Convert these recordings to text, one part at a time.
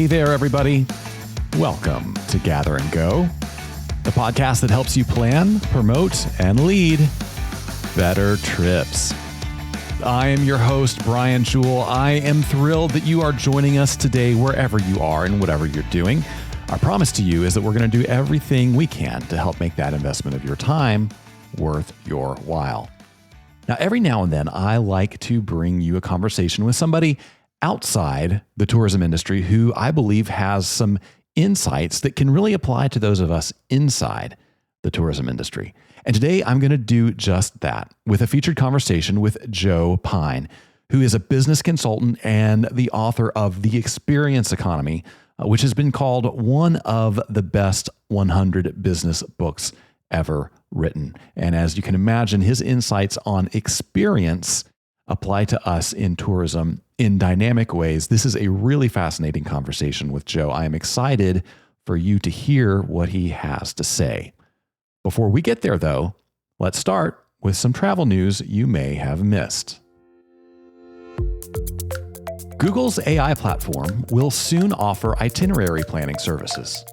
there, everybody. Welcome to Gather and Go, the podcast that helps you plan, promote, and lead better trips. I am your host, Brian Jewell. I am thrilled that you are joining us today wherever you are and whatever you're doing. Our promise to you is that we're going to do everything we can to help make that investment of your time worth your while. Now, every now and then, I like to bring you a conversation with somebody outside the tourism industry who I believe has some insights that can really apply to those of us inside the tourism industry. And today I'm going to do just that with a featured conversation with Joe Pine, who is a business consultant and the author of The Experience Economy, which has been called one of the best 100 business books ever written. And as you can imagine, his insights on experience apply to us in tourism in dynamic ways. This is a really fascinating conversation with Joe. I am excited for you to hear what he has to say. Before we get there, though, let's start with some travel news you may have missed. Google's AI platform will soon offer itinerary planning services.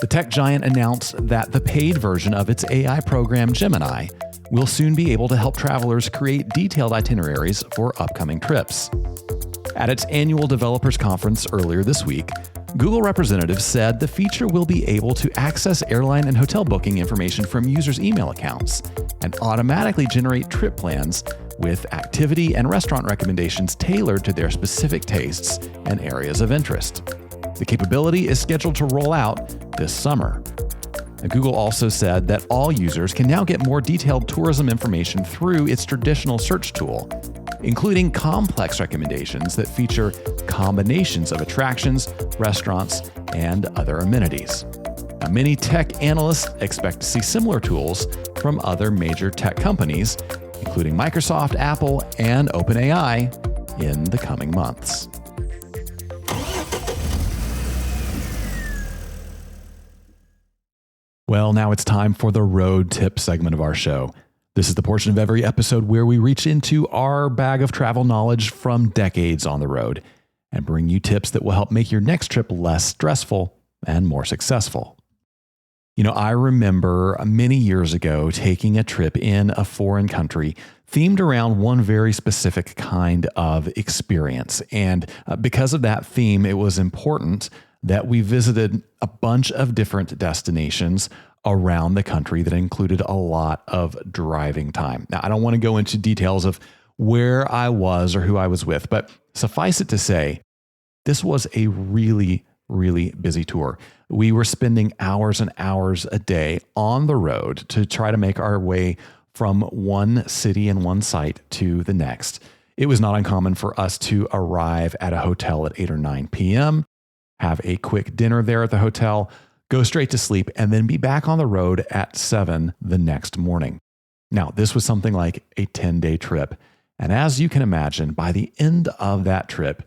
The tech giant announced that the paid version of its AI program, Gemini, will soon be able to help travelers create detailed itineraries for upcoming trips. At its annual developers conference earlier this week, Google representatives said the feature will be able to access airline and hotel booking information from users' email accounts and automatically generate trip plans with activity and restaurant recommendations tailored to their specific tastes and areas of interest. The capability is scheduled to roll out this summer. Google also said that all users can now get more detailed tourism information through its traditional search tool, including complex recommendations that feature combinations of attractions, restaurants, and other amenities. Now, many tech analysts expect to see similar tools from other major tech companies, including Microsoft, Apple, and OpenAI, in the coming months. Well, now it's time for the road tip segment of our show. This is the portion of every episode where we reach into our bag of travel knowledge from decades on the road and bring you tips that will help make your next trip less stressful and more successful. You know, I remember many years ago taking a trip in a foreign country themed around one very specific kind of experience. And because of that theme, it was important that we visited a bunch of different destinations around the country that included a lot of driving time. Now, I don't want to go into details of where I was or who I was with, but suffice it to say, this was a really, really busy tour. We were spending hours and hours a day on the road to try to make our way from one city and one site to the next. It was not uncommon for us to arrive at a hotel at 8 or 9 p.m., have a quick dinner there at the hotel, go straight to sleep, and then be back on the road at 7 the next morning. Now, this was something like a 10-day trip. And as you can imagine, by the end of that trip,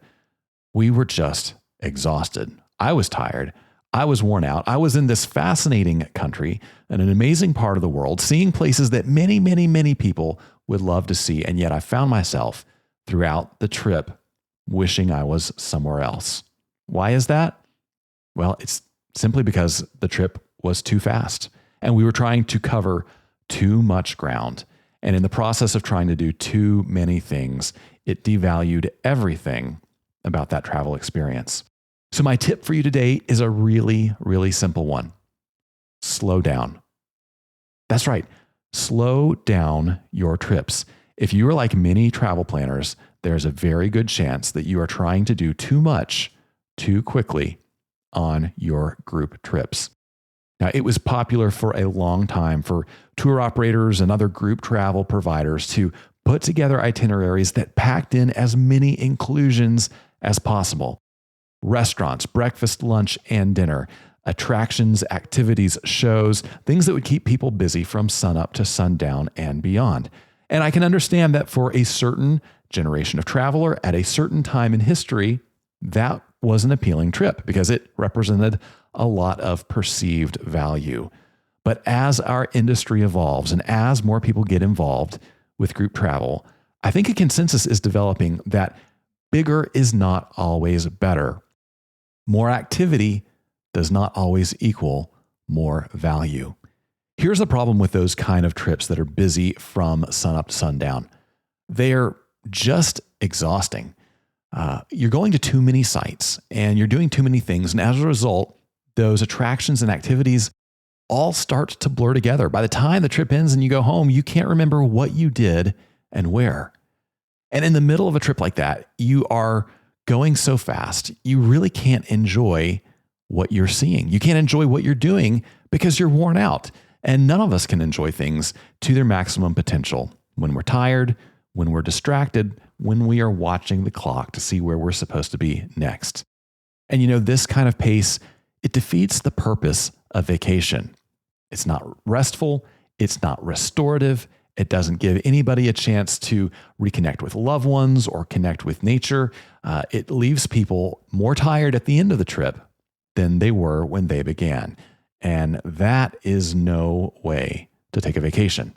we were just exhausted. I was tired. I was worn out. I was in this fascinating country and an amazing part of the world, seeing places that many, many, many people would love to see. And yet I found myself throughout the trip wishing I was somewhere else. Why is that? Well, it's simply because the trip was too fast and we were trying to cover too much ground. And in the process of trying to do too many things, it devalued everything about that travel experience. So my tip for you today is a really, really simple one. Slow down. That's right. Slow down your trips. If you are like many travel planners, there's a very good chance that you are trying to do too much too quickly on your group trips. Now, it was popular for a long time for tour operators and other group travel providers to put together itineraries that packed in as many inclusions as possible. Restaurants, breakfast, lunch, and dinner, attractions, activities, shows, things that would keep people busy from sunup to sundown and beyond. And I can understand that for a certain generation of traveler at a certain time in history, that was an appealing trip because it represented a lot of perceived value. But as our industry evolves and as more people get involved with group travel, I think a consensus is developing that bigger is not always better. More activity does not always equal more value. Here's the problem with those kind of trips that are busy from sunup to sundown. They're just exhausting. You're going to too many sites and you're doing too many things. And as a result, those attractions and activities all start to blur together. By the time the trip ends and you go home, you can't remember what you did and where. And in the middle of a trip like that, you are going so fast, you really can't enjoy what you're seeing. You can't enjoy what you're doing because you're worn out. And none of us can enjoy things to their maximum potential when we're tired, when we're distracted, when we are watching the clock to see where we're supposed to be next. And this kind of pace, it defeats the purpose of vacation. It's not restful. It's not restorative. It doesn't give anybody a chance to reconnect with loved ones or connect with nature. It leaves people more tired at the end of the trip than they were when they began. And that is no way to take a vacation.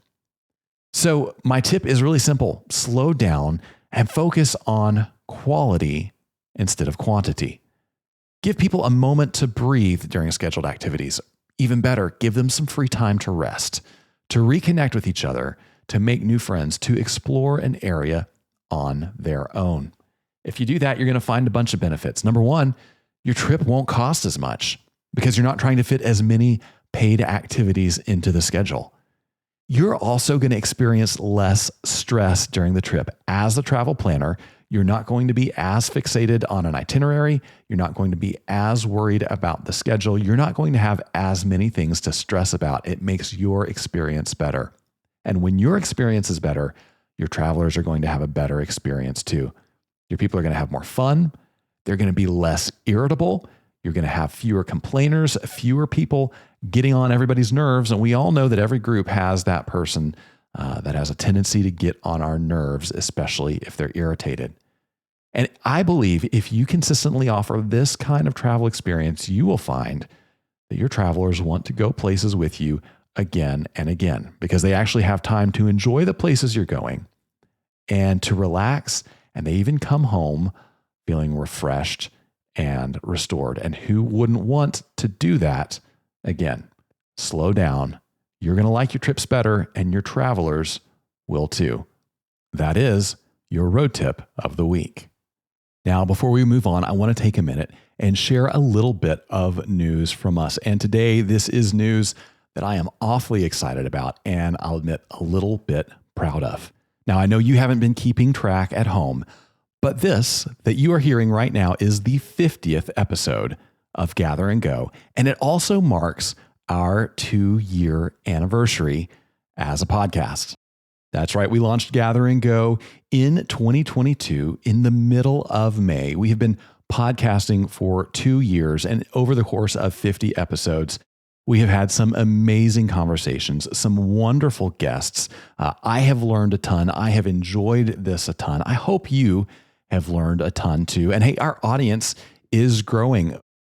So my tip is really simple. Slow down and focus on quality instead of quantity. Give people a moment to breathe during scheduled activities. Even better, give them some free time to rest, to reconnect with each other, to make new friends, to explore an area on their own. If you do that, you're going to find a bunch of benefits. Number one, your trip won't cost as much because you're not trying to fit as many paid activities into the schedule. You're also going to experience less stress during the trip. As the travel planner, you're not going to be as fixated on an itinerary. You're not going to be as worried about the schedule. You're not going to have as many things to stress about. It makes your experience better. And when your experience is better, your travelers are going to have a better experience too. Your people are going to have more fun. They're going to be less irritable. You're going to have fewer complainers, fewer people getting on everybody's nerves. And we all know that every group has that person that has a tendency to get on our nerves, especially if they're irritated. And I believe if you consistently offer this kind of travel experience, you will find that your travelers want to go places with you again and again because they actually have time to enjoy the places you're going and to relax. And they even come home feeling refreshed and restored. And who wouldn't want to do that again? Slow down. You're going to like your trips better, and your travelers will too. That is your road tip of the week. Now, before we move on, I want to take a minute and share a little bit of news from us. And today, this is news that I am awfully excited about, and I'll admit a little bit proud of. Now, I know you haven't been keeping track at home, but this that you are hearing right now is the 50th episode of Gather and Go, and it also marks our 2-year anniversary as a podcast. That's right. We launched Gather and Go in 2022 in the middle of May. We have been podcasting for 2 years, and over the course of 50 episodes, we have had some amazing conversations, some wonderful guests. I have learned a ton. I have enjoyed this a ton. I hope you have learned a ton too. And hey, our audience is growing.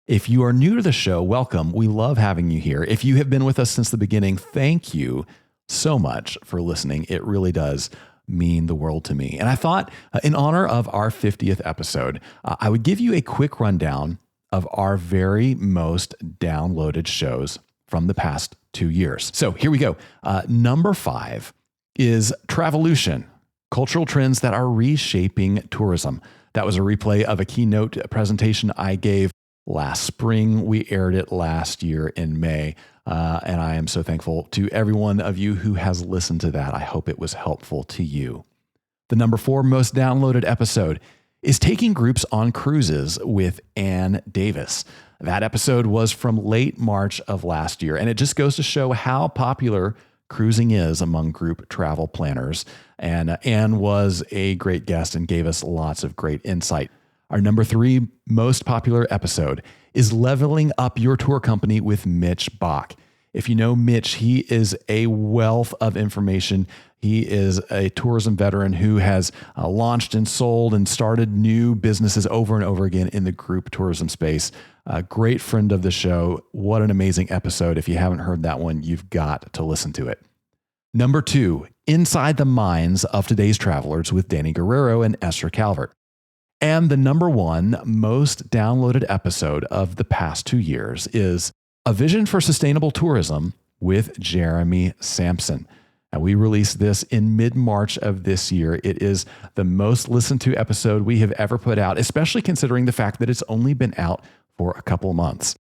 If you are new to the show, welcome. We love having you here. If you have been with us since the beginning, thank you so much for listening. It really does mean the world to me. And I thought in honor of our 50th episode, I would give you a quick rundown of our very most downloaded shows from the past 2 years. So here we go. Number 5 is Travolution, cultural trends that are reshaping tourism. That was a replay of a keynote presentation I gave last spring. We aired it last year in May. And I am so thankful to every one of you who has listened to that. I hope it was helpful to you. The number 4 most downloaded episode is Taking Groups on Cruises with Ann Davis. That episode was from late March of last year, and it just goes to show how popular cruising is among group travel planners. And Ann was a great guest and gave us lots of great insight. Our number 3 most popular episode is Leveling Up Your Tour Company with Mitch Bach. If you know Mitch, he is a wealth of information. He is a tourism veteran who has launched and sold and started new businesses over and over again in the group tourism space. A great friend of the show. What an amazing episode. If you haven't heard that one, you've got to listen to it. Number 2, Inside the Minds of Today's Travelers with Danny Guerrero and Esther Calvert. And the number one most downloaded episode of the past 2 years is A Vision for Sustainable Tourism with Jeremy Sampson. And we released this in mid-March of this year. It is the most listened to episode we have ever put out, especially considering the fact that it's only been out for a couple of months.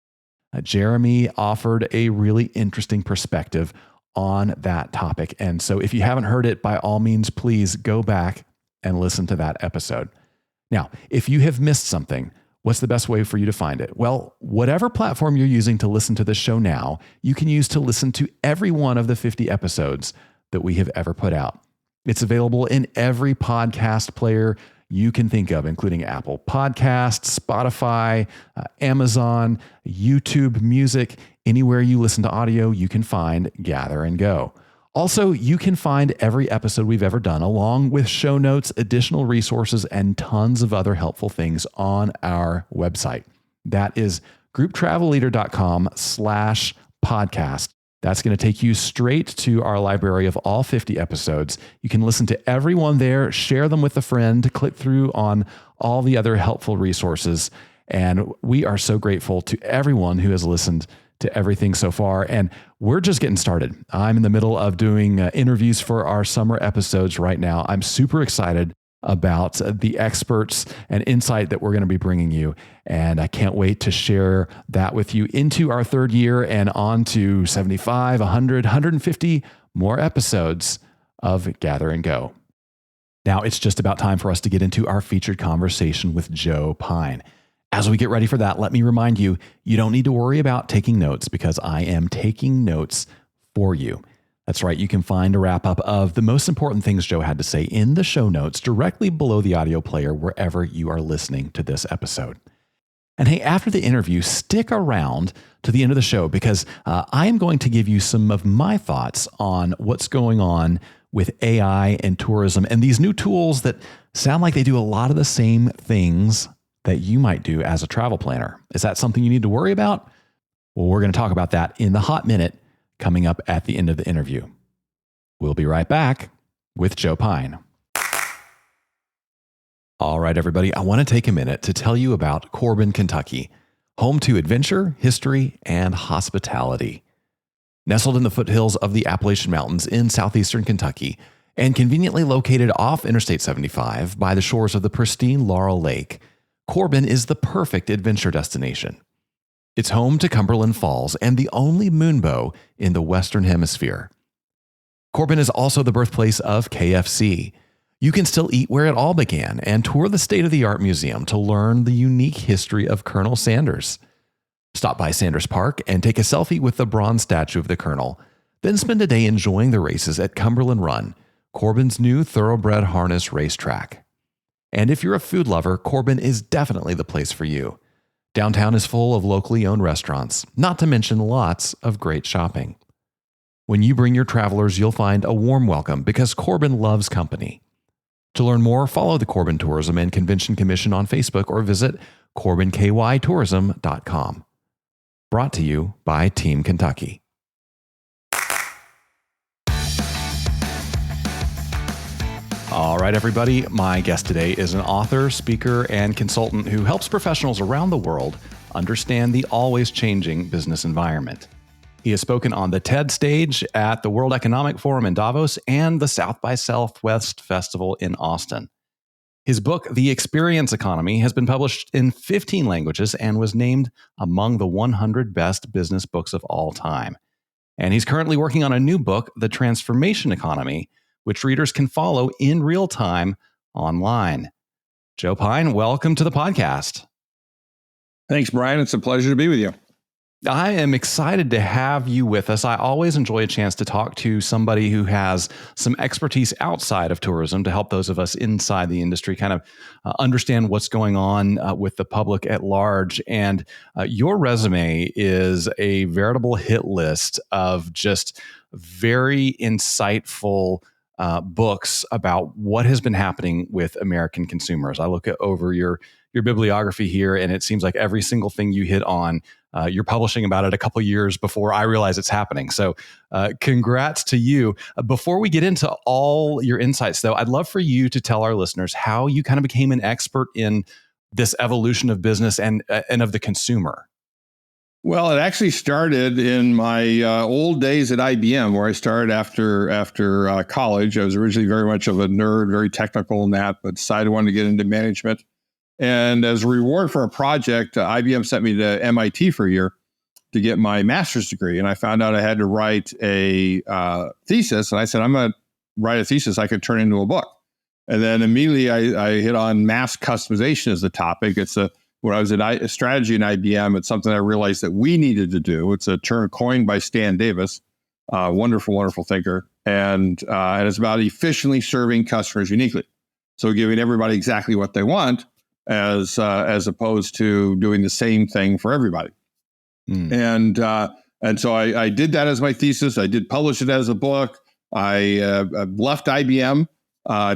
Jeremy offered a really interesting perspective on that topic. And so if you haven't heard it, by all means, please go back and listen to that episode. Now, if you have missed something, what's the best way for you to find it? Well, whatever platform you're using to listen to the show now, you can use to listen to every one of the 50 episodes that we have ever put out. It's available in every podcast player you can think of, including Apple Podcasts, Spotify, Amazon, YouTube Music. Anywhere you listen to audio, you can find Gather and Go. Also, you can find every episode we've ever done, along with show notes, additional resources, and tons of other helpful things on our website. That is grouptravelleader.com/podcast. That's going to take you straight to our library of all 50 episodes. You can listen to every one there, share them with a friend, click through on all the other helpful resources. And we are so grateful to everyone who has listened to everything so far. And we're just getting started. I'm in the middle of doing interviews for our summer episodes right now. I'm super excited about the experts and insight that we're going to be bringing you. And I can't wait to share that with you into our third year and on to 75, 100, 150 more episodes of Gather and Go. Now it's just about time for us to get into our featured conversation with Joe Pine. As we get ready for that, let me remind you, you don't need to worry about taking notes because I am taking notes for you. That's right. You can find a wrap up of the most important things Joe had to say in the show notes directly below the audio player wherever you are listening to this episode. And hey, after the interview, stick around to the end of the show because I am going to give you some of my thoughts on what's going on with AI and tourism and these new tools that sound like they do a lot of the same things that you might do as a travel planner. Is that something you need to worry about? Well, we're going to talk about that in the hot minute coming up at the end of the interview. We'll be right back with Joe Pine. All right, everybody, I want to take a minute to tell you about Corbin, Kentucky, home to adventure, history, and hospitality. Nestled in the foothills of the Appalachian Mountains in southeastern Kentucky and conveniently located off Interstate 75 by the shores of the pristine Laurel Lake, Corbin is the perfect adventure destination. It's home to Cumberland Falls and the only moonbow in the Western Hemisphere. Corbin is also the birthplace of KFC. You can still eat where it all began and tour the state-of-the-art museum to learn the unique history of Colonel Sanders. Stop by Sanders Park and take a selfie with the bronze statue of the Colonel, then spend a day enjoying the races at Cumberland Run, Corbin's new thoroughbred harness racetrack. And if you're a food lover, Corbin is definitely the place for you. Downtown is full of locally owned restaurants, not to mention lots of great shopping. When you bring your travelers, you'll find a warm welcome because Corbin loves company. To learn more, follow the Corbin Tourism and Convention Commission on Facebook or visit CorbinKYTourism.com. Brought to you by Team Kentucky. All right, everybody. My guest today is an author, speaker, and consultant who helps professionals around the world understand the always changing business environment. He has spoken on the TED stage at the World Economic Forum in Davos and the South by Southwest Festival in Austin. His book, The Experience Economy, has been published in 15 languages and was named among the 100 best business books of all time. And he's currently working on a new book, The Transformation Economy, which readers can follow in real time online. Joe Pine, welcome to the podcast. Thanks, Brian. It's a pleasure to be with you. I am excited to have you with us. I always enjoy a chance to talk to somebody who has some expertise outside of tourism to help those of us inside the industry kind of understand what's going on with the public at large. And your resume is a veritable hit list of just very insightful books about what has been happening with American consumers. I look over your bibliography here, and it seems like every single thing you hit on, you're publishing about it a couple years before I realize it's happening. So congrats to you. Before we get into all your insights, though, I'd love for you to tell our listeners how you kind of became an expert in this evolution of business and of the consumer. Well, it actually started in my old days at IBM, where I started after college. I was originally very much of a nerd, very technical in that, but decided I wanted to get into management. And as a reward for a project, IBM sent me to MIT for a year to get my master's degree. And I found out I had to write a thesis. And I said, I'm going to write a thesis I could turn into a book. And then immediately I hit on mass customization as the topic. It's when I was at strategy in IBM, it's something I realized that we needed to do. It's a term coined by Stan Davis, wonderful, wonderful thinker. And it's about efficiently serving customers uniquely. So giving everybody exactly what they want as opposed to doing the same thing for everybody. And so I did that as my thesis. I did publish it as a book. I left IBM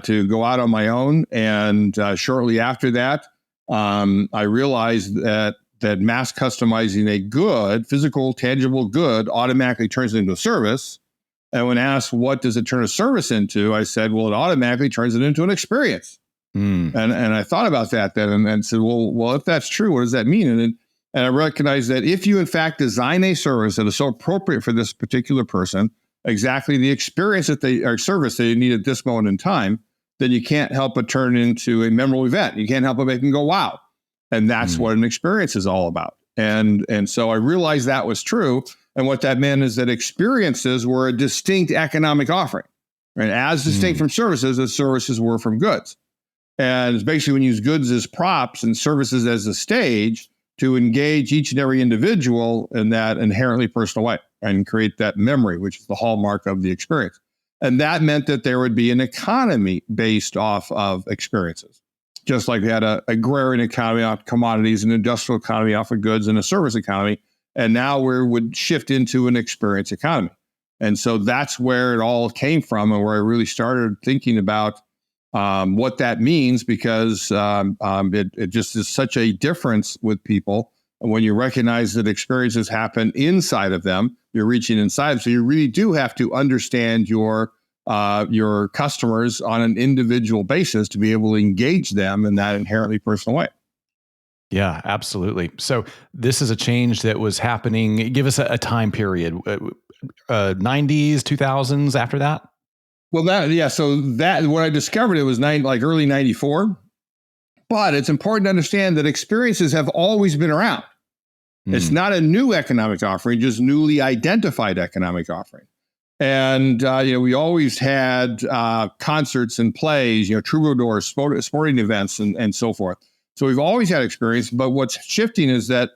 to go out on my own. And shortly after that, I realized that mass customizing a good, physical, tangible good automatically turns it into a service. And when asked, what does it turn a service into? I said, well, it automatically turns it into an experience. And I thought about that then and said, well, if that's true, what does that mean? And I recognized that if you, in fact, design a service that is so appropriate for this particular person, exactly the experience or service that you need at this moment in time, then you can't help but turn into a memorable event. You can't help but make them go, wow. And that's what an experience is all about. And so I realized that was true. And what that meant is that experiences were a distinct economic offering, right? As distinct from services as services were from goods. And it's basically when you use goods as props and services as a stage to engage each and every individual in that inherently personal way and create that memory, which is the hallmark of the experience. And that meant that there would be an economy based off of experiences, just like we had an agrarian economy off commodities, an industrial economy off of goods, and a service economy. And now we would shift into an experience economy. And so that's where it all came from and where I really started thinking about what that means, because it just is such a difference with people. And when you recognize that experiences happen inside of them, you're reaching inside. So you really do have to understand your customers on an individual basis to be able to engage them in that inherently personal way. Yeah, absolutely. So this is a change that was happening. Give us a time period, 90s, 2000s after that? Well, so when I discovered it was early 94. But it's important to understand that experiences have always been around. It's not a new economic offering, just newly identified economic offering. And, we always had concerts and plays, troubadours, sporting events and so forth. So we've always had experience. But what's shifting is that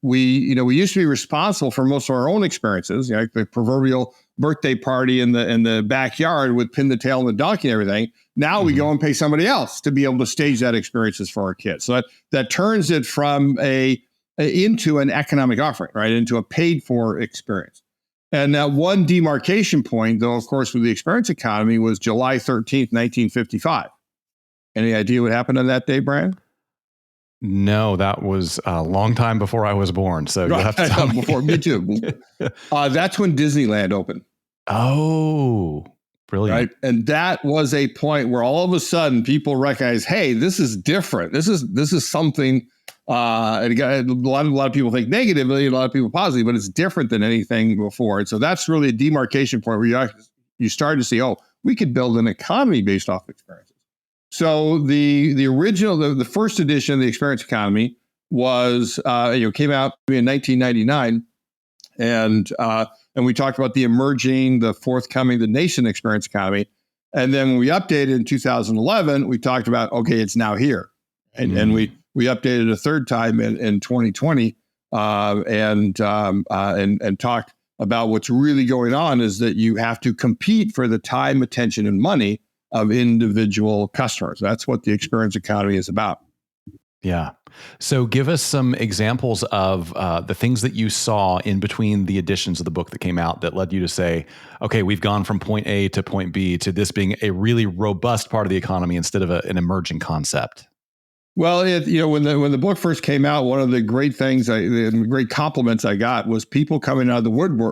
we used to be responsible for most of our own experiences, like the proverbial birthday party in the backyard with pin the tail on the donkey and everything. Now we go and pay somebody else to be able to stage that experiences for our kids. So that turns it from into an economic offering, right? Into a paid for experience. And that one demarcation point, though, of course, with the experience economy was July 13th, 1955. Any idea what happened on that day, Brian? No, that was a long time before I was born. So you'll have to tell me. Before me too. That's when Disneyland opened. Oh, brilliant. Right. And that was a point where all of a sudden people recognize, hey, this is different. This is something, and a lot of people think negatively, a lot of people positively, but it's different than anything before. And so that's really a demarcation point where you start to see, oh, we could build an economy based off experiences. So the original, the first edition of the experience economy was, came out in 1999, and we talked about the forthcoming, the nascent experience economy. And then when we updated in 2011, we talked about, okay, it's now here. And we updated a third time in 2020 and talked about what's really going on is that you have to compete for the time, attention, and money of individual customers. That's what the experience economy is about. Yeah. So give us some examples of the things that you saw in between the editions of the book that came out that led you to say, okay, we've gone from point A to point B to this being a really robust part of the economy instead of an emerging concept. Well, when the book first came out, one of the great things, the great compliments I got was people coming out of the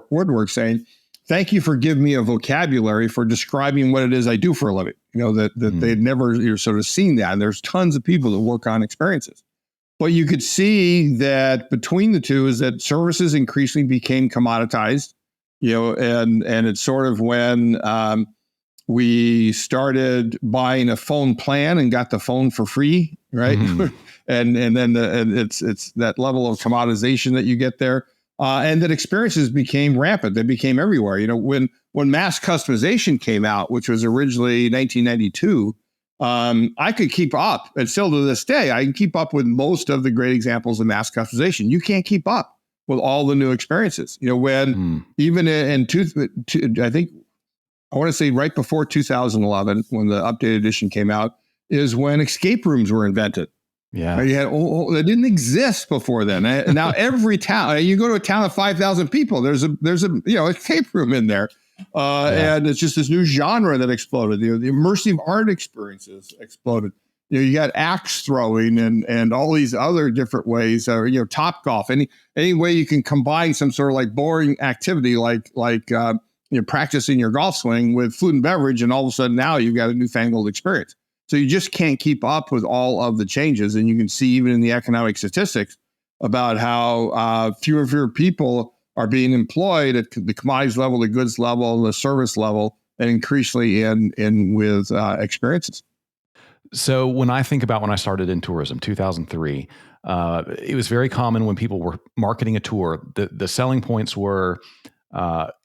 woodwork saying, "Thank you for giving me a vocabulary for describing what it is I do for a living." That they'd never sort of seen that. And there's tons of people that work on experiences. But you could see that between the two is that services increasingly became commoditized, and it's sort of when we started buying a phone plan and got the phone for free, right? Mm-hmm. and then it's that level of commoditization that you get there, and that experiences became rampant. They became everywhere. When mass customization came out, which was originally 1992, I could keep up, and still to this day, I can keep up with most of the great examples of mass customization. You can't keep up with all the new experiences. Even I think, I want to say right before 2011, when the updated edition came out, is when escape rooms were invented. Yeah, they didn't exist before then. Now every town, you go to a town of 5,000 people, there's a escape room in there, and it's just this new genre that exploded. The immersive art experiences exploded. You got axe throwing and all these other different ways. Top golf. Any way you can combine some sort of like boring activity like practicing your golf swing with food and beverage, and all of a sudden now you've got a newfangled experience. So you just can't keep up with all of the changes. And you can see even in the economic statistics about how fewer and fewer people are being employed at the commodities level, the goods level, the service level, and increasingly in with experiences. So when I think about when I started in tourism, 2003, it was very common when people were marketing a tour, the selling points were,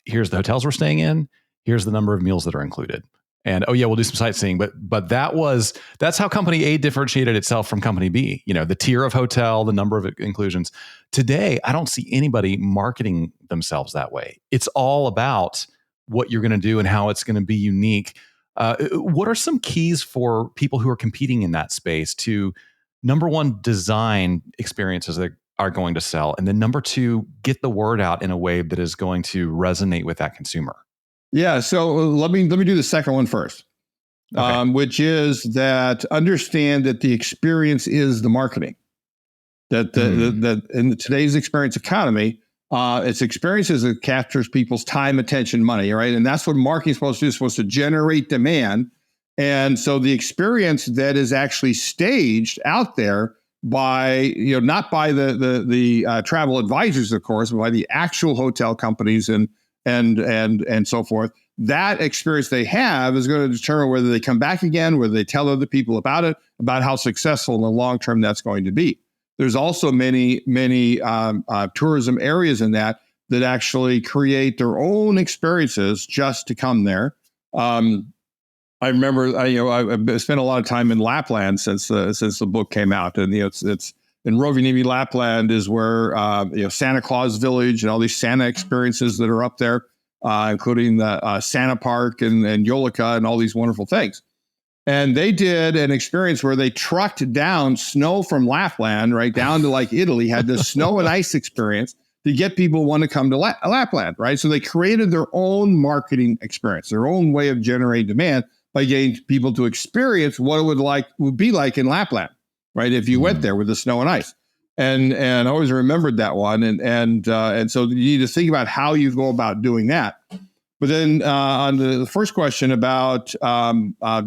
here's the hotels we're staying in, here's the number of meals that are included. And, oh yeah, we'll do some sightseeing. But that's how company A differentiated itself from company B, the tier of hotel, the number of inclusions. Today, I don't see anybody marketing themselves that way. It's all about what you're going to do and how it's going to be unique. What are some keys for people who are competing in that space to, number one, design experiences that are going to sell, and then number two, get the word out in a way that is going to resonate with that consumer? Yeah, so let me do the second one first, okay. Which is that understand that the experience is the marketing. That that in today's experience economy, it's experiences that captures people's time, attention, money, right? And that's what marketing is supposed to do. It's supposed to generate demand. And so the experience that is actually staged out there by, not by the travel advisors, of course, but by the actual hotel companies and so forth, that experience they have is going to determine whether they come back again, whether they tell other people about it, about how successful in the long term that's going to be. There's also many tourism areas in that actually create their own experiences just to come there. I remember, I've spent a lot of time in Lapland since the book came out, and it's in Rovaniemi, Lapland is where Santa Claus Village and all these Santa experiences that are up there, including the Santa Park and Jolika and all these wonderful things. And they did an experience where they trucked down snow from Lapland right down to like Italy, had this snow and ice experience to get people want to come to Lapland, right? So they created their own marketing experience, their own way of generating demand by getting people to experience what it would be like in Lapland, right? If you went there with the snow and ice. And I always remembered that one. And so you need to think about how you go about doing that. But then on the first question about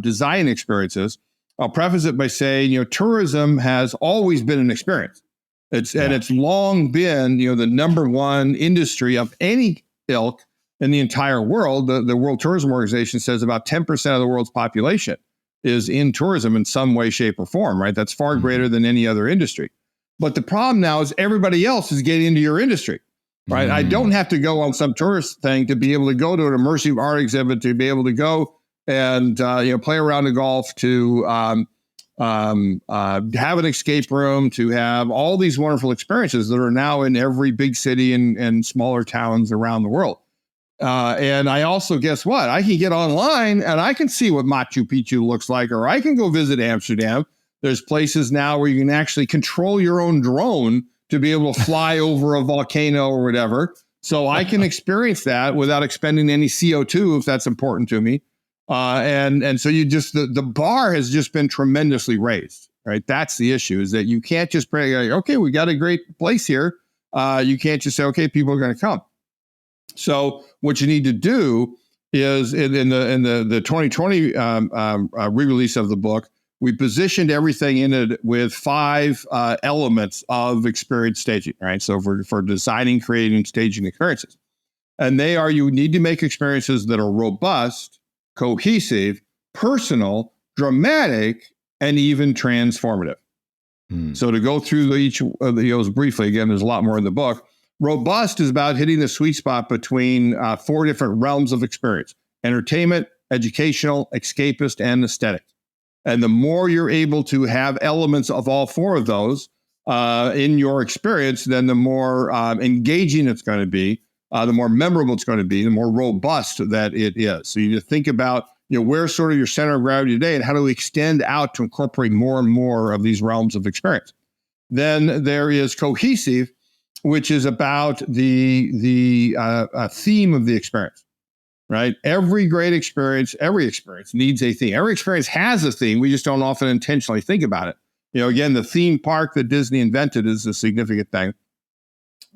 design experiences, I'll preface it by saying, tourism has always been an experience. And it's long been, the number one industry of any ilk in the entire world. The World Tourism Organization says about 10% of the world's population is in tourism in some way, shape, or form, right? That's far greater than any other industry. But the problem now is everybody else is getting into your industry. Right. I don't have to go on some tourist thing to be able to go to an immersive art exhibit, to be able to go and, play around the golf, to have an escape room, to have all these wonderful experiences that are now in every big city and smaller towns around the world. And I also, guess what? I can get online and I can see what Machu Picchu looks like, or I can go visit Amsterdam. There's places now where you can actually control your own drone to be able to fly over a volcano or whatever. So I can experience that without expending any CO2 if that's important to me. And so you just, the bar has just been tremendously raised, right? That's the issue, is that you can't just pray, okay, we got a great place here. You can't just say, okay, people are going to come. So what you need to do is in the 2020 re-release of the book, we positioned everything in it with 5 elements of experience staging, right? So for designing, creating, staging experiences. And they are, you need to make experiences that are robust, cohesive, personal, dramatic, and even transformative. So to go through each of those briefly, again, there's a lot more in the book. Robust is about hitting the sweet spot between 4 different realms of experience: entertainment, educational, escapist, and aesthetic. And the more you're able to have elements of all 4 of those in your experience, then the more engaging it's going to be, the more memorable it's going to be, the more robust that it is. So you need to think about, where's sort of your center of gravity today, and how do we extend out to incorporate more and more of these realms of experience. Then there is cohesive, which is about the theme of the experience. Right? Every great experience, every experience needs a theme. Every experience has a theme. We just don't often intentionally think about it. Again, the theme park that Disney invented is a significant thing.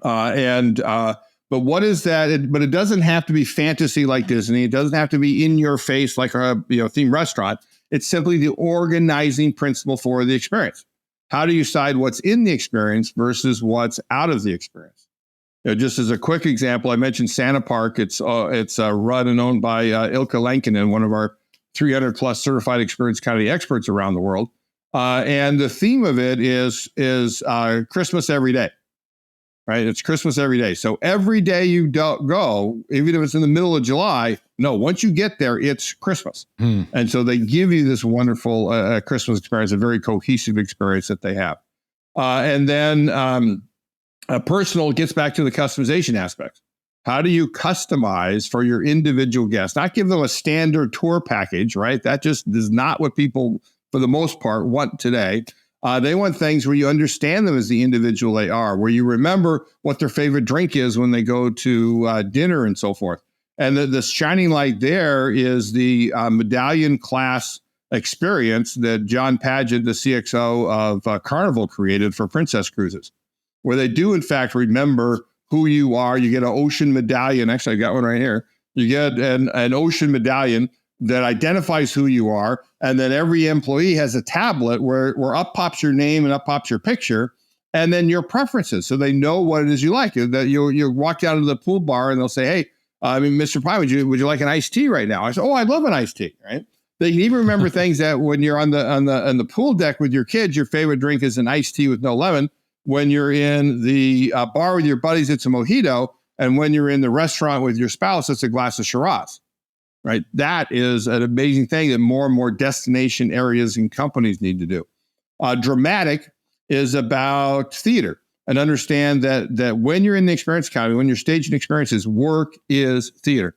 But what is that? But it doesn't have to be fantasy like Disney. It doesn't have to be in your face like a theme restaurant. It's simply the organizing principle for the experience. How do you decide what's in the experience versus what's out of the experience? Just as a quick example, I mentioned Santa Park. It's run and owned by Ilka Lankinen, one of our 300 plus certified experience county experts around the world. And the theme of it is Christmas every day, right? It's Christmas every day. So every day you go, even if it's in the middle of July, once you get there, it's Christmas. And so they give you this wonderful Christmas experience, a very cohesive experience that they have. And then personal gets back to the customization aspect. How do you customize for your individual guests? Not give them a standard tour package, right? That just is not what people, for the most part, want today. They want things where you understand them as the individual they are, where you remember what their favorite drink is when they go to dinner and so forth. And the shining light there is the medallion class experience that John Paget, the CXO of Carnival, created for Princess Cruises, where they do, in fact, remember who you are. You get an ocean medallion. Actually, I got one right here. You get an ocean medallion that identifies who you are. And then every employee has a tablet where up pops your name and up pops your picture, and then your preferences. So they know what it is you like. That you walk down to the pool bar and they'll say, hey, Mr. Pye, would you like an iced tea right now? I say, oh, I'd love an iced tea, right? They can even remember things that when you're on the pool deck with your kids, your favorite drink is an iced tea with no lemon. When you're in the bar with your buddies, it's a mojito. And when you're in the restaurant with your spouse, it's a glass of Shiraz, right? That is an amazing thing that more and more destination areas and companies need to do. Dramatic is about theater, and understand that when you're in the experience economy, when you're staging experiences, work is theater.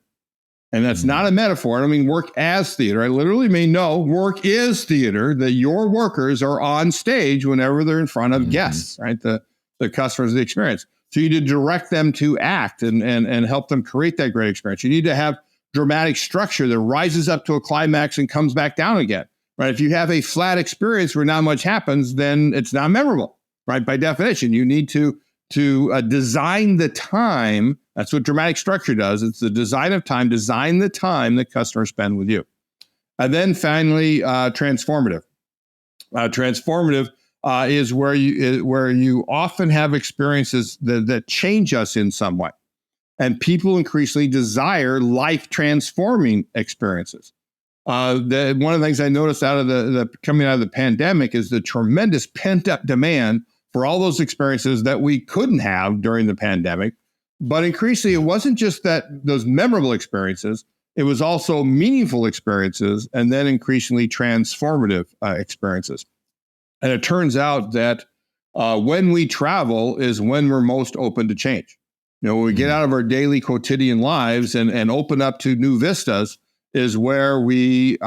And that's not a metaphor. I don't mean work as theater. I literally mean, no, work is theater, that your workers are on stage whenever they're in front of guests, right? The customers of the experience. So you need to direct them to act and help them create that great experience. You need to have dramatic structure that rises up to a climax and comes back down again, right? If you have a flat experience where not much happens, then it's not memorable, right? By definition, you need to design the time. That's what dramatic structure does. It's the design of time. Design the time that customers spend with you. And then finally, transformative. Transformative is where you often have experiences that change us in some way. And people increasingly desire life-transforming experiences. One of the things I noticed out of the coming out of the pandemic is the tremendous pent-up demand for all those experiences that we couldn't have during the pandemic. But increasingly, it wasn't just those memorable experiences, it was also meaningful experiences, and then increasingly transformative experiences. And it turns out that when we travel is when we're most open to change. When we get out of our daily quotidian lives and open up to new vistas is where we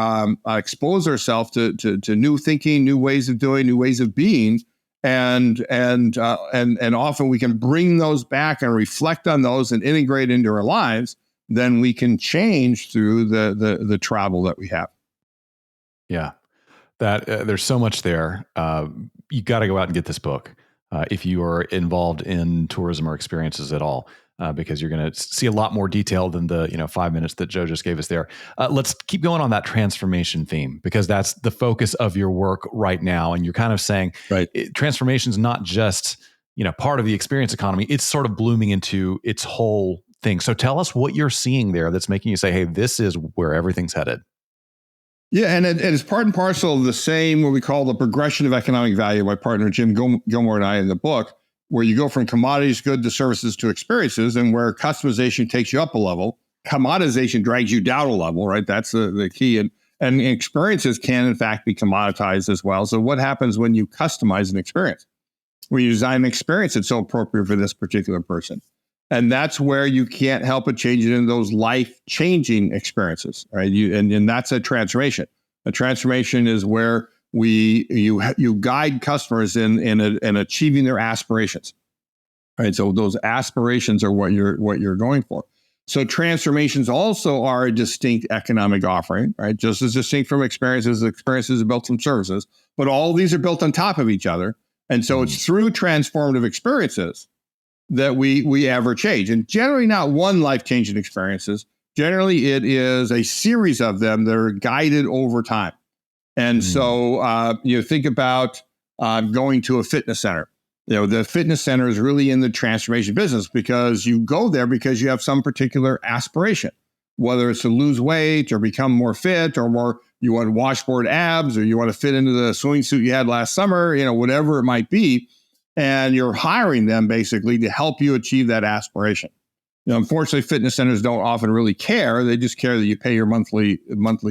expose ourselves to new thinking, new ways of doing, new ways of being, and often we can bring those back and reflect on those and integrate into our lives. Then we can change through the travel that we have. Yeah, that there's so much there. You got to go out and get this book if you are involved in tourism or experiences at all. Because you're going to see a lot more detail than the 5 minutes that Joe just gave us there. Let's keep going on that transformation theme, because that's the focus of your work right now. And you're kind of saying transformation is not just part of the experience economy. It's sort of blooming into its whole thing. So tell us what you're seeing there that's making you say, hey, this is where everything's headed. Yeah, and it's part and parcel of the same, what we call the progression of economic value. My partner, Jim Gilmore, and I in the book, where you go from commodities, goods to services to experiences, and where customization takes you up a level, commoditization drags you down a level, right? That's the key. And experiences can, in fact, be commoditized as well. So what happens when you customize an experience? When you design an experience that's so appropriate for this particular person. And that's where you can't help but change it into those life-changing experiences, right? And that's a transformation. A transformation is where you guide customers in achieving their aspirations, right? So those aspirations are what you're going for. So transformations also are a distinct economic offering, right? Just as distinct from experiences. Experiences are built from services, but all of these are built on top of each other. And so it's through transformative experiences that we ever change, and generally not one life-changing experiences. Generally, it is a series of them that are guided over time. And so think about going to a fitness center. The fitness center is really in the transformation business, because you go there because you have some particular aspiration, whether it's to lose weight or become more fit, or more you want washboard abs, or you want to fit into the swimming suit you had last summer, whatever it might be. And you're hiring them basically to help you achieve that aspiration. Unfortunately, fitness centers don't often really care. They just care that you pay your monthly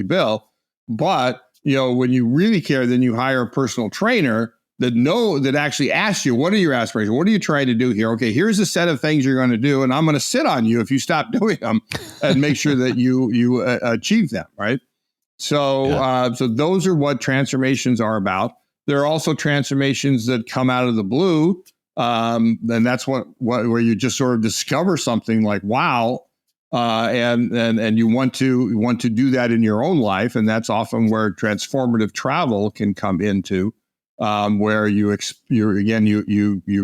bill. But when you really care, then you hire a personal trainer that actually asks you, what are your aspirations? What are you trying to do here? Okay, here's a set of things you're going to do, and I'm going to sit on you if you stop doing them, and make sure that you achieve them, right? So, so those are what transformations are about. There are also transformations that come out of the blue, and that's where you just sort of discover something like, wow. And you want to do that in your own life, and that's often where transformative travel can come into, where you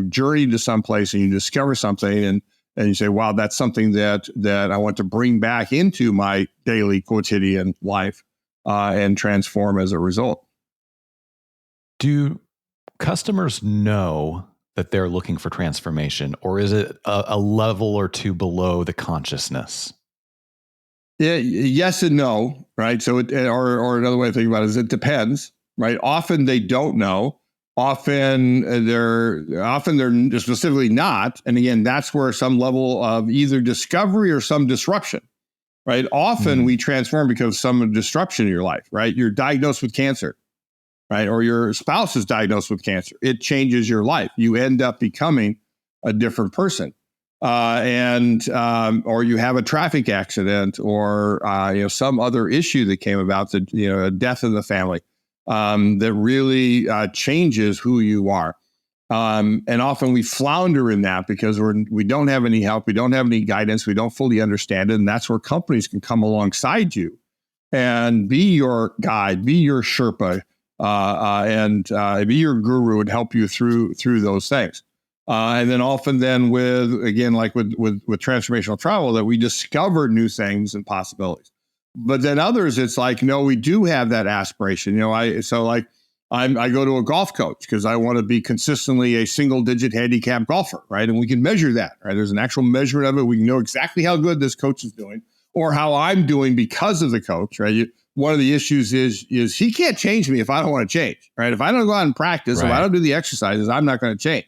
journey to someplace and you discover something, and you say, wow, that's something that I want to bring back into my daily quotidian life, and transform as a result. Do customers know that they're looking for transformation, or is it a level or two below the consciousness? Yeah, yes and no, right? So, or another way of thinking about it is it depends, right? Often they don't know. Often they're specifically not. And again, that's where some level of either discovery or some disruption, right? Often we transform because of some disruption in your life, right? You're diagnosed with cancer, right? Or your spouse is diagnosed with cancer. It changes your life. You end up becoming a different person. Or you have a traffic accident, or some other issue that came about, a death in the family, that really changes who you are. And often we flounder in that because we don't have any help, we don't have any guidance, we don't fully understand it, and that's where companies can come alongside you and be your guide, be your Sherpa, and be your guru, and help you through those things. And then often with transformational travel, that we discover new things and possibilities. But then others, it's like, no, we do have that aspiration. I go to a golf coach because I want to be consistently a single-digit handicap golfer, right? And we can measure that, right? There's an actual measurement of it. We can know exactly how good this coach is doing, or how I'm doing because of the coach, right? One of the issues is he can't change me if I don't want to change, right? If I don't go out and practice, if I don't do the exercises, I'm not going to change.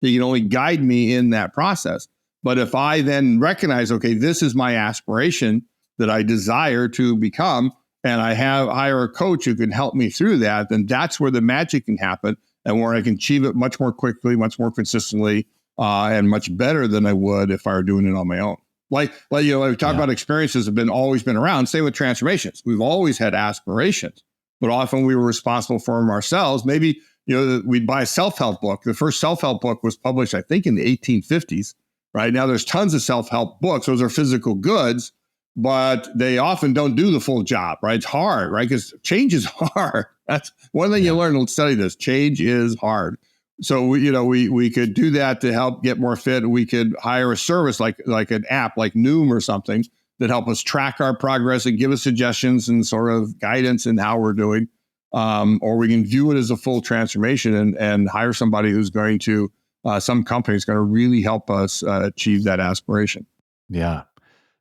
He can only guide me in that process. But if I then recognize, okay, this is my aspiration that I desire to become, and I hire a coach who can help me through that, then that's where the magic can happen, and where I can achieve it much more quickly, much more consistently, and much better than I would if I were doing it on my own. Like we talk about experiences have always been around. Same with transformations. We've always had aspirations, but often we were responsible for them ourselves. Maybe, we'd buy a self-help book. The first self-help book was published, I think, in the 1850s. Right now, there's tons of self-help books. Those are physical goods, but they often don't do the full job. Right? It's hard, right? Because change is hard. That's one thing you learn to study this. Change is hard. So we could do that to help get more fit. We could hire a service like an app like Noom or something that help us track our progress and give us suggestions and sort of guidance in how we're doing. Or we can view it as a full transformation and hire somebody who's going to, some company is going to really help us achieve that aspiration. Yeah.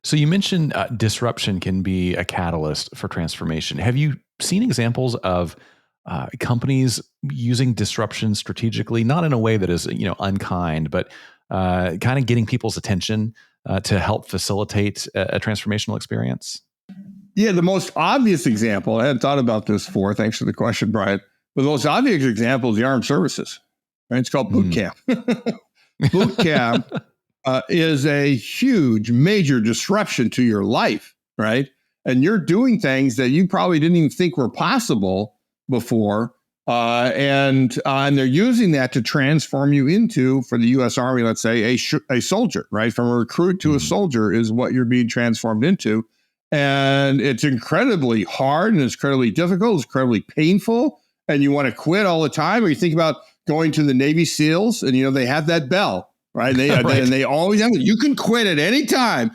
So you mentioned disruption can be a catalyst for transformation. Have you seen examples of companies using disruption strategically, not in a way that is, unkind, but kind of getting people's attention to help facilitate a transformational experience? Yeah, the most obvious example, I hadn't thought about this before, thanks for the question, Brian, but the most obvious example is the armed services. Right? It's called boot camp. Boot camp is a huge, major disruption to your life, right? And you're doing things that you probably didn't even think were possible before, and they're using that to transform you into, for the U.S. Army, let's say, a soldier, right? From a recruit to a soldier is what you're being transformed into. And it's incredibly hard and it's incredibly difficult, it's incredibly painful, and you want to quit all the time. Or you think about going to the Navy SEALs, and they have that bell, right? They always have it. You can quit at any time.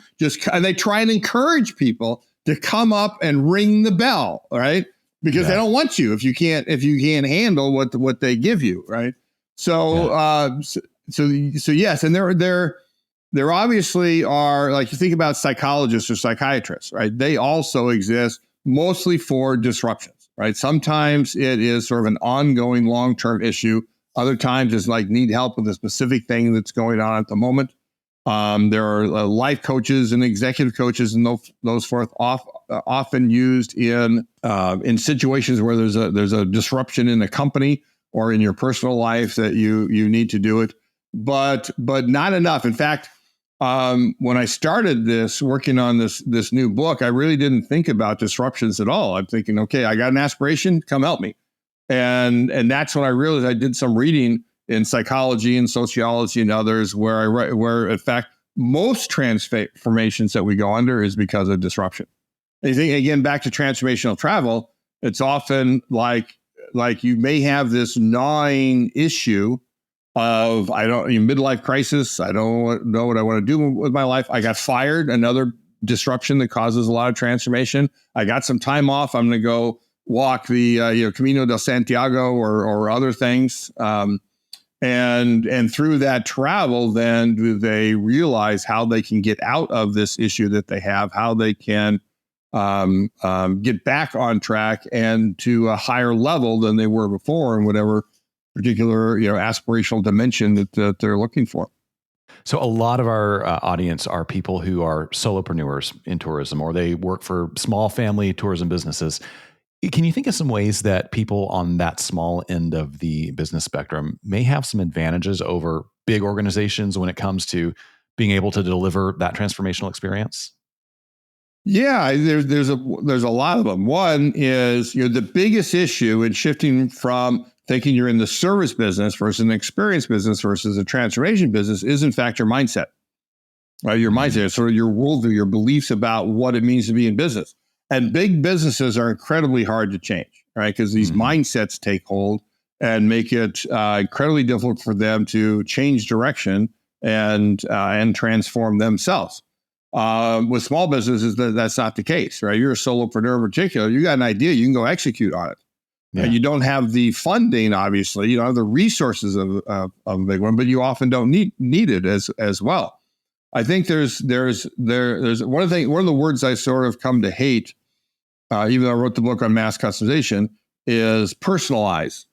And they try and encourage people to come up and ring the bell, right? Because they don't want you if you can't handle what they give you, right? So yes, and there obviously are, like, you think about psychologists or psychiatrists, right? They also exist mostly for disruptions, right? Sometimes it is sort of an ongoing long-term issue. Other times it's like need help with a specific thing that's going on at the moment. There are life coaches and executive coaches and those forth often used in situations where there's a disruption in a company or in your personal life that you need to do it, but not enough. In fact, when I started working on this new book, I really didn't think about disruptions at all. I'm thinking, okay, I got an aspiration, come help me. And that's when I realized I did some reading in psychology and sociology and others where in fact, most transformations that we go under is because of disruption. And you think, again, back to transformational travel, it's often like you may have this gnawing issue of, midlife crisis. I don't know what I want to do with my life. I got fired, another disruption that causes a lot of transformation. I got some time off. I'm going to go walk the Camino de Santiago or other things. And through that travel, then do they realize how they can get out of this issue that they have, how they can get back on track and to a higher level than they were before in whatever particular aspirational dimension that they're looking for. So a lot of our audience are people who are solopreneurs in tourism, or they work for small family tourism businesses. Can you think of some ways that people on that small end of the business spectrum may have some advantages over big organizations when it comes to being able to deliver that transformational experience? Yeah, there's a lot of them. One is, the biggest issue in shifting from thinking you're in the service business versus an experience business versus a transformation business is, in fact, your mindset. Right? Your mindset, sort of your worldview, your beliefs about what it means to be in business. And big businesses are incredibly hard to change, right? Because these mindsets take hold and make it incredibly difficult for them to change direction and transform themselves. With small businesses, that's not the case, right? You're a solopreneur in particular. You got an idea, you can go execute on it. Yeah. And you don't have the funding, obviously. You don't have the resources of a big one, but you often don't need it as well. I think there's one of the words I sort of come to hate, even though I wrote the book on mass customization, is personalize.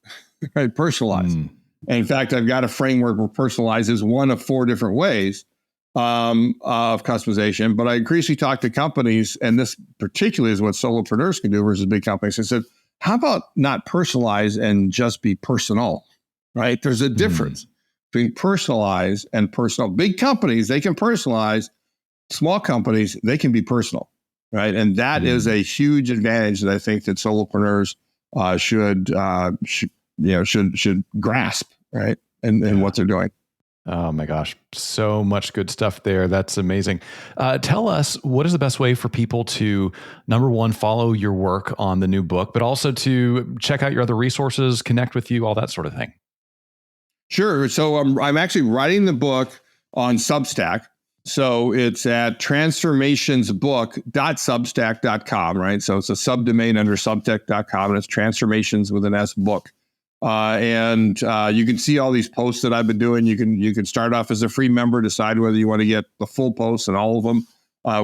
Right? Personalize. And in fact, I've got a framework where personalize is one of 4 different ways of customization. But I increasingly talk to companies, and this particularly is what solopreneurs can do versus big companies. I said, how about not personalize and just be personal, right? There's a difference between personalize and personal. Big companies, they can personalize small companies, they can be personal, right? And that is a huge advantage that I think that solopreneurs should grasp, right? And what they're doing. Oh my gosh. So much good stuff there. That's amazing. Tell us, what is the best way for people to, number one, follow your work on the new book, but also to check out your other resources, connect with you, all that sort of thing? Sure. So I'm actually writing the book on Substack. So it's at transformationsbook.substack.com, right? So it's a subdomain under substack.com, and it's transformations with an S book. And you can see all these posts that I've been doing. You can start off as a free member, decide whether you want to get the full posts and all of them,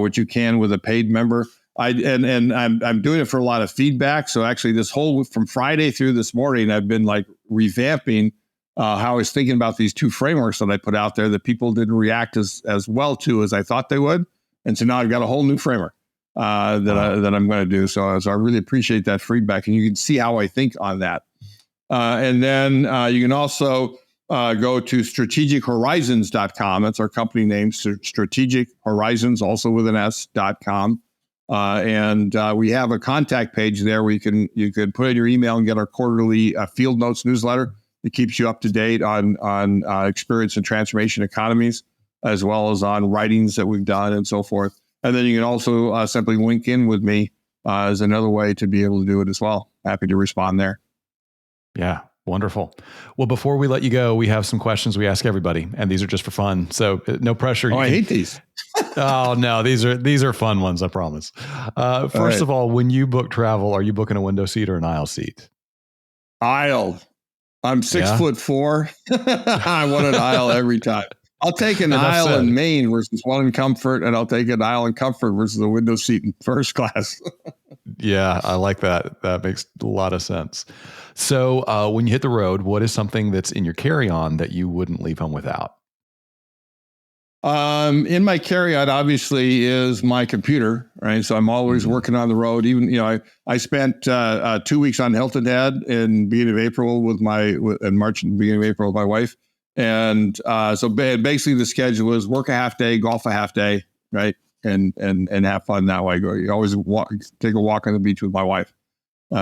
which you can with a paid member. I'm doing it for a lot of feedback. So actually, from Friday through this morning, I've been like revamping how I was thinking about these two frameworks that I put out there that people didn't react as well to as I thought they would. And so now I've got a whole new framework that I'm going to do. So I really appreciate that feedback, and you can see how I think on that. And then you can also go to strategichorizons.com. That's our company name, Strategic Horizons, also with an S.com. And we have a contact page there where you can put in your email and get our quarterly field notes newsletter. It keeps you up to date on experience and transformation economies, as well as on writings that we've done and so forth. And then you can also simply link in with me as another way to be able to do it as well. Happy to respond there. Yeah, wonderful. Well, before we let you go, we have some questions we ask everybody, and these are just for fun. So no pressure. I hate these. Oh no, these are fun ones, I promise. First of all, when you book travel, are you booking a window seat or an aisle seat? Aisle. I'm 6'4". I want an aisle every time. I'll take an aisle in Maine versus one in comfort, and I'll take an aisle in comfort versus a window seat in first class. Yeah, I like that. That makes a lot of sense. So when you hit the road, what is something that's in your carry-on that you wouldn't leave home without? In my carry-on, obviously, is my computer, right? So I'm always working on the road. Even, I spent 2 weeks on Hilton Head in beginning of April in March, beginning of April with my wife. And so basically the schedule is work a half day, golf a half day, right? And have fun that way. You always take a walk on the beach with my wife.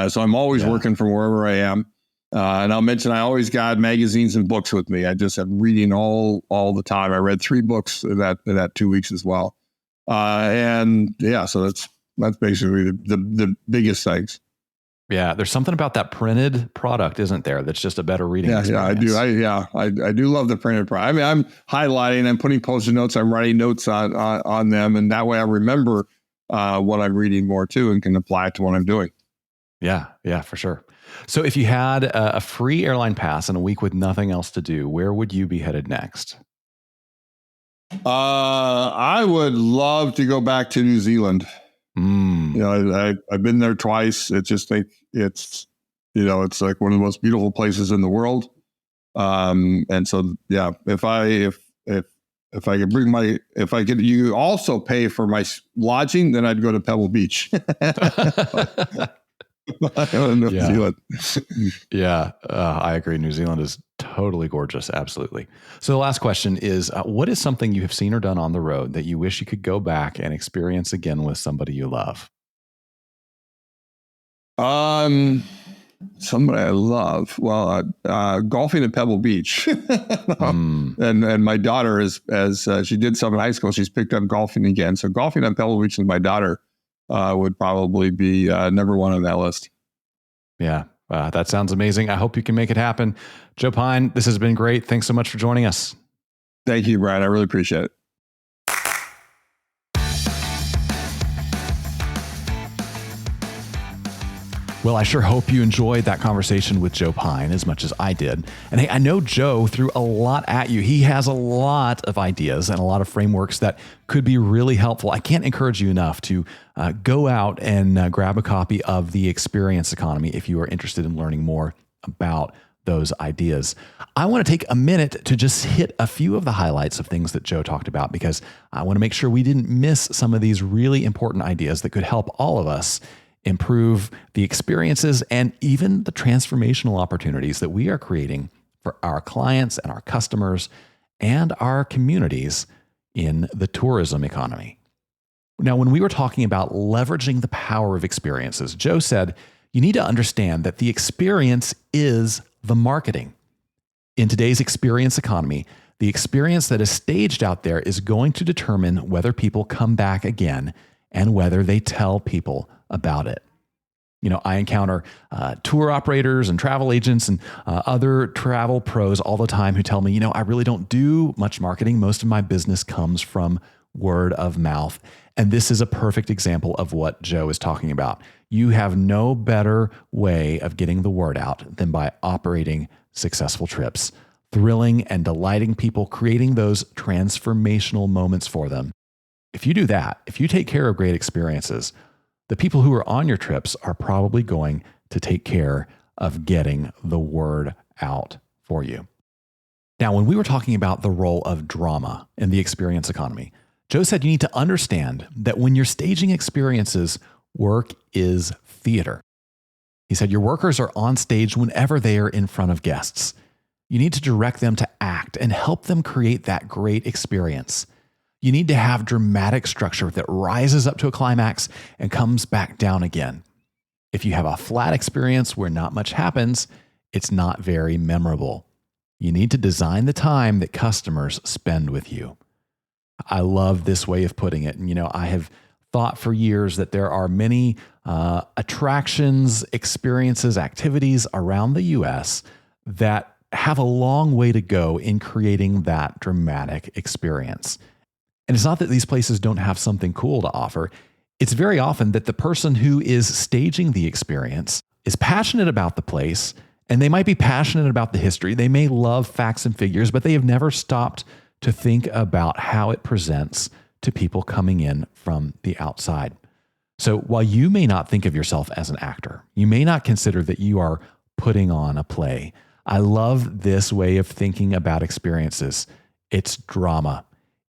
So I'm always working from wherever I am. And I'll mention I always got magazines and books with me. I just am reading all the time. I read 3 books in that 2 weeks as well. So that's basically the biggest things. Yeah, there's something about that printed product, isn't there? That's just a better reading experience. Yeah, I do. I do love the printed product. I mean, I'm highlighting, I'm putting Post-it notes, I'm writing notes on them, and that way I remember what I'm reading more too, and can apply it to what I'm doing. Yeah, for sure. So if you had a free airline pass and a week with nothing else to do, where would you be headed next? I would love to go back to New Zealand. I've been there twice. It's like like one of the most beautiful places in the world. And so, yeah, if I could you also pay for my lodging, then I'd go to Pebble Beach. New Zealand. I agree. New Zealand is totally gorgeous. Absolutely. So the last question is, what is something you have seen or done on the road that you wish you could go back and experience again with somebody you love? Somebody I love. Well, golfing at Pebble Beach. And my daughter as she did some in high school, she's picked up golfing again. So golfing at Pebble Beach with my daughter would probably be number one on that list. Yeah, that sounds amazing. I hope you can make it happen. Joe Pine, this has been great. Thanks so much for joining us. Thank you, Brian. I really appreciate it. Well, I sure hope you enjoyed that conversation with Joe Pine as much as I did. And hey, I know Joe threw a lot at you. He has a lot of ideas and a lot of frameworks that could be really helpful. I can't encourage you enough to go out and grab a copy of The Experience Economy if you are interested in learning more about those ideas. I want to take a minute to just hit a few of the highlights of things that Joe talked about, because I want to make sure we didn't miss some of these really important ideas that could help all of us improve the experiences and even the transformational opportunities that we are creating for our clients and our customers and our communities in the tourism economy. Now, when we were talking about leveraging the power of experiences, Joe said, you need to understand that the experience is the marketing. In today's experience economy, the experience that is staged out there is going to determine whether people come back again and whether they tell people about it. I encounter tour operators and travel agents and other travel pros all the time who tell me, I really don't do much marketing. Most of my business comes from word of mouth. And this is a perfect example of what Joe is talking about. You have no better way of getting the word out than by operating successful trips, thrilling and delighting people, creating those transformational moments for them. If you do that, if you take care of great experiences, the people who are on your trips are probably going to take care of getting the word out for you. Now, when we were talking about the role of drama in the experience economy, Joe said you need to understand that when you're staging experiences, work is theater. He said your workers are on stage whenever they are in front of guests. You need to direct them to act and help them create that great experience. You need to have dramatic structure that rises up to a climax and comes back down again. If you have a flat experience where not much happens, it's not very memorable. You need to design the time that customers spend with you. I love this way of putting it. And, I have thought for years that there are many attractions, experiences, activities around the U.S. that have a long way to go in creating that dramatic experience. And it's not that these places don't have something cool to offer. It's very often that the person who is staging the experience is passionate about the place, and they might be passionate about the history. They may love facts and figures, but they have never stopped to think about how it presents to people coming in from the outside. So while you may not think of yourself as an actor, you may not consider that you are putting on a play. I love this way of thinking about experiences. It's drama.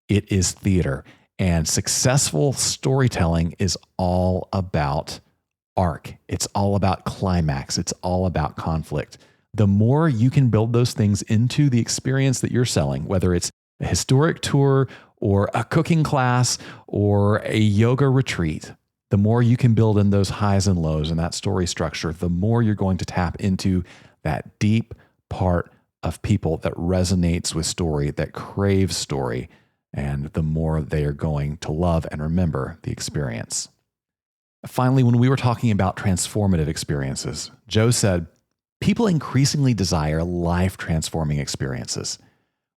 It is theater. And successful storytelling is all about arc. It's all about climax. It's all about conflict. The more you can build those things into the experience that you're selling, whether it's a historic tour or a cooking class or a yoga retreat, the more you can build in those highs and lows and that story structure, the more you're going to tap into that deep part of people that resonates with story, that craves story, and the more they are going to love and remember the experience. Finally, when we were talking about transformative experiences, Joe said, people increasingly desire life-transforming experiences.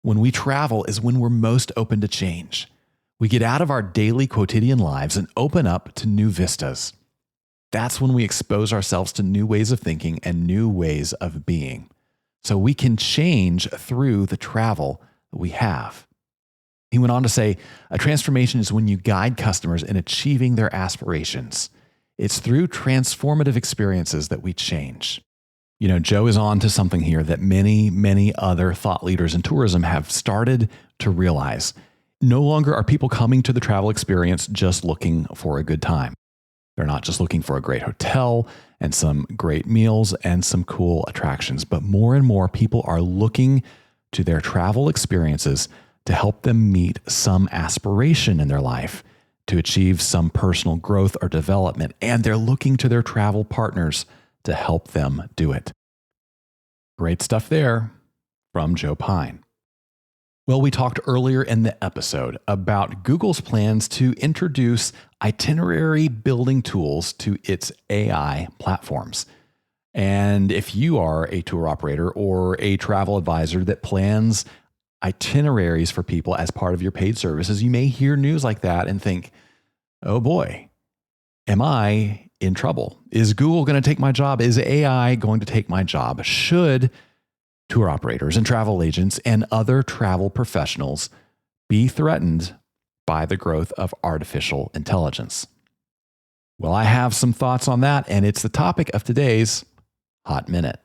When we travel is when we're most open to change. We get out of our daily quotidian lives and open up to new vistas. That's when we expose ourselves to new ways of thinking and new ways of being. So we can change through the travel that we have. He went on to say, a transformation is when you guide customers in achieving their aspirations. It's through transformative experiences that we change. Joe is on to something here that many, many other thought leaders in tourism have started to realize. No longer are people coming to the travel experience just looking for a good time. They're not just looking for a great hotel and some great meals and some cool attractions, but more and more people are looking to their travel experiences to help them meet some aspiration in their life, to achieve some personal growth or development, and they're looking to their travel partners to help them do it. Great stuff there from Joe Pine. Well, we talked earlier in the episode about Google's plans to introduce itinerary building tools to its AI platforms. And if you are a tour operator or a travel advisor that plans itineraries for people as part of your paid services, you may hear news like that and think, oh boy, am I in trouble? Is Google going to take my job? Is AI going to take my job? Should tour operators and travel agents and other travel professionals be threatened by the growth of artificial intelligence? Well, I have some thoughts on that, and it's the topic of today's Hot Minute.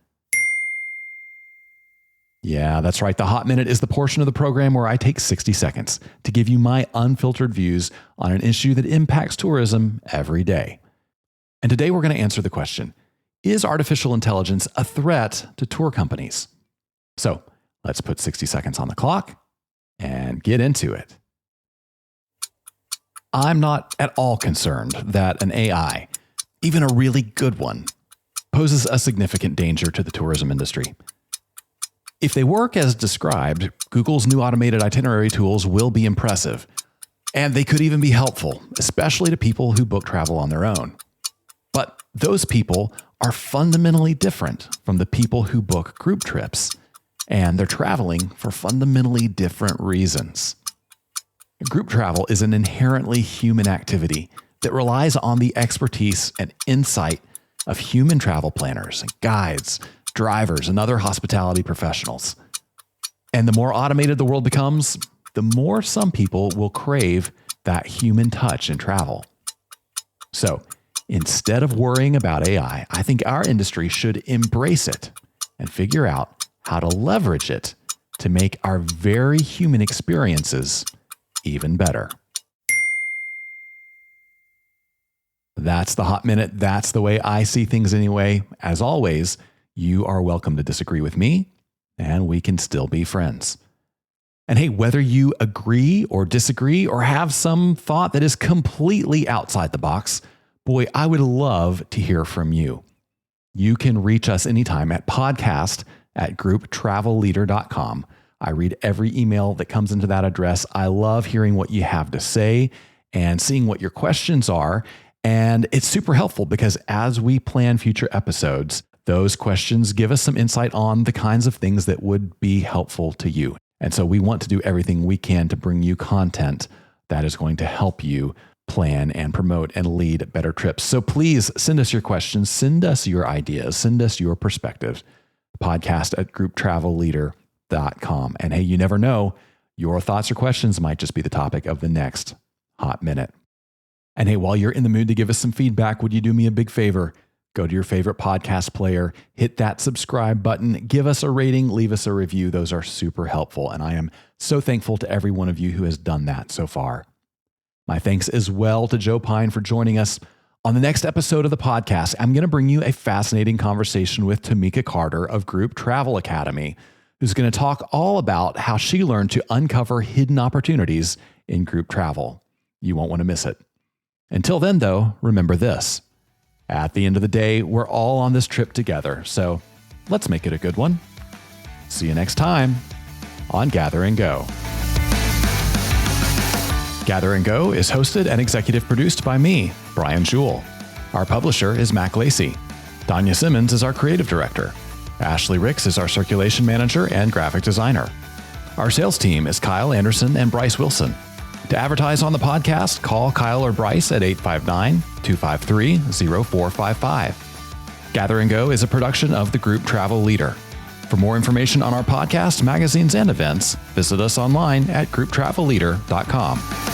Yeah, that's right. The Hot Minute is the portion of the program where I take 60 seconds to give you my unfiltered views on an issue that impacts tourism every day. And today we're going to answer the question, is artificial intelligence a threat to tour companies? So let's put 60 seconds on the clock and get into it. I'm not at all concerned that an AI, even a really good one, poses a significant danger to the tourism industry. If they work as described, Google's new automated itinerary tools will be impressive, and they could even be helpful, especially to people who book travel on their own. But those people are fundamentally different from the people who book group trips, and they're traveling for fundamentally different reasons. Group travel is an inherently human activity that relies on the expertise and insight of human travel planners, guides, drivers, and other hospitality professionals. And the more automated the world becomes, the more some people will crave that human touch in travel. So instead of worrying about AI, I think our industry should embrace it and figure out how to leverage it to make our very human experiences even better. That's the Hot Minute. That's the way I see things anyway. As always, you are welcome to disagree with me, and we can still be friends. And hey, whether you agree or disagree or have some thought that is completely outside the box, boy, I would love to hear from you. You can reach us anytime at podcast@grouptravelleader.com. I read every email that comes into that address. I love hearing what you have to say and seeing what your questions are. And it's super helpful because as we plan future episodes, those questions give us some insight on the kinds of things that would be helpful to you. And so we want to do everything we can to bring you content that is going to help you plan and promote and lead better trips. So please send us your questions, send us your ideas, send us your perspectives. Podcast@grouptravelleader.com. And hey, you never know, your thoughts or questions might just be the topic of the next Hot Minute. And hey, while you're in the mood to give us some feedback, would you do me a big favor? Go to your favorite podcast player, hit that subscribe button, give us a rating, leave us a review. Those are super helpful. And I am so thankful to every one of you who has done that so far. My thanks as well to Joe Pine for joining us. On the next episode of the podcast, I'm going to bring you a fascinating conversation with Tamika Carter of Group Travel Academy, who's going to talk all about how she learned to uncover hidden opportunities in group travel. You won't want to miss it. Until then, though, remember this. At the end of the day, we're all on this trip together, so let's make it a good one. See you next time on Gather and Go. Gather and Go is hosted and executive produced by me, Brian Jewell. Our publisher is Mac Lacey. Danya Simmons is our creative director. Ashley Ricks is our circulation manager and graphic designer. Our sales team is Kyle Anderson and Bryce Wilson. To advertise on the podcast, call Kyle or Bryce at 859-253-0455. Gather and Go is a production of the Group Travel Leader. For more information on our podcast, magazines, and events, visit us online at grouptravelleader.com.